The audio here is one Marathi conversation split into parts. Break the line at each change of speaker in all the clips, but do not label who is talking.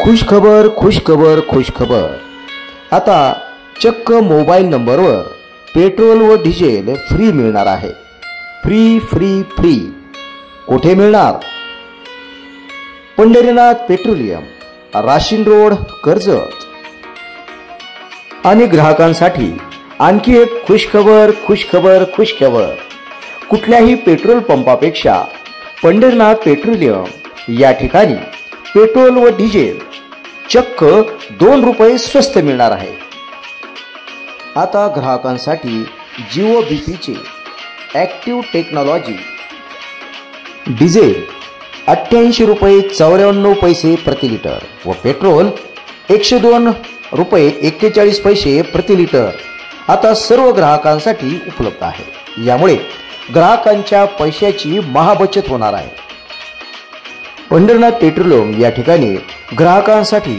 खुशखबर खुशखबर खुशखबर। आता चक्क मोबाईल नंबरवर पेट्रोल व डिझेल फ्री मिळणार आहे। फ्री फ्री फ्री कुठे मिळणार? पंढरीनाथ पेट्रोलियम, राशीन रोड, कर्जत। आणि ग्राहकांसाठी आणखी एक खुशखबर खुशखबर खुशखबर। कुठल्याही पेट्रोल पंपापेक्षा पंढरीनाथ पेट्रोलियम या ठिकाणी पेट्रोल व डिझेल चक्क 2 रुपये स्वस्त मिळणार आहे। आता ग्राहकांसाठी जिओ बीपीचे ॲक्टिव्ह टेक्नॉलॉजी डिझेल 88 रुपये 94 पैसे प्रति लिटर व पेट्रोल 102 रुपये 41 पैसे प्रति लिटर आता सर्व ग्राहकांसाठी उपलब्ध आहे। यामुळे ग्राहकांच्या पैशाची महाबचत होणार आहे। पंढरीनाथ पेट्रोलियम या ठिकाणी ग्राहकांसाठी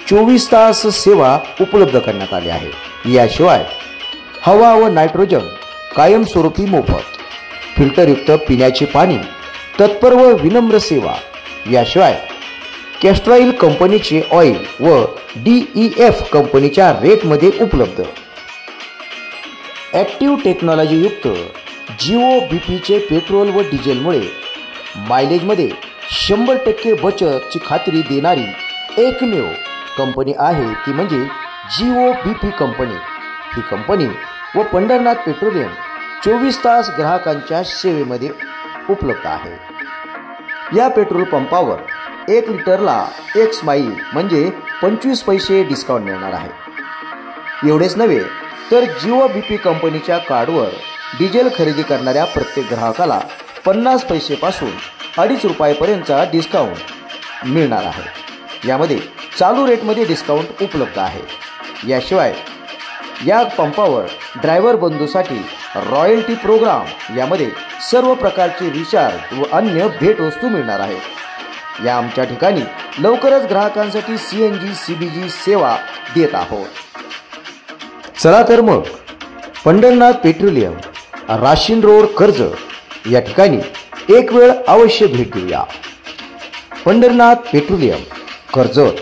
24 तास सेवा उपलब्ध करण्यात आली आहे। याशिवाय हवा व नायट्रोजन कायमस्वरूपी मोफत, फिल्टरयुक्त पिण्याचे पाणी तत्पर व विनम्र सेवा। याशिवाय कॅस्ट्रॉइल कंपनीचे ऑइल व DEF कंपनीच्या रेटमध्ये उपलब्ध। ॲक्टिव्ह टेक्नॉलॉजीयुक्त जिओ बीपीचे पेट्रोल व डिझेलमुळे मायलेजमध्ये 100% बचतची खात्री देणारी एकमेव कंपनी आहे ती म्हणजे जिओ बीपी कंपनी। ही कंपनी व पंढरीनाथ पेट्रोलियम 24 तास ग्राहकांच्या सेवेमध्ये उपलब्ध आहे। या पेट्रोल पंपावर 1 लिटरला 1 स्माईल म्हणजे 25 पैसे डिस्काउंट मिळणार आहे। एवढेच नव्हे तर जिओ बीपी कंपनीच्या कार्डवर डिझेल खरेदी करणाऱ्या प्रत्येक ग्राहकाला 50 पैसेपासून 2.5 रुपयापर्यंतचा डिस्काउंट मिळणार आहे। यामध्ये चालू रेटमध्ये डिस्काउंट उपलब्ध आहे। याशिवाय या पंपावर ड्रायव्हर बंधूसाठी रॉयल्टी प्रोग्राम यामध्ये सर्व प्रकारचे रिचार्ज व अन्य भेटवस्तू मिळणार आहे। या आमच्या ठिकाणी लवकरच ग्राहकांसाठी CNG CBG सेवा देत आहोत। चला तर मग पंढरीनाथ पेट्रोलियम, राशीन रोड, कर्जत या ठिकाणी एक वेळ अवश्य भेट देऊया। पंढरीनाथ पेट्रोलियम, कर्जत।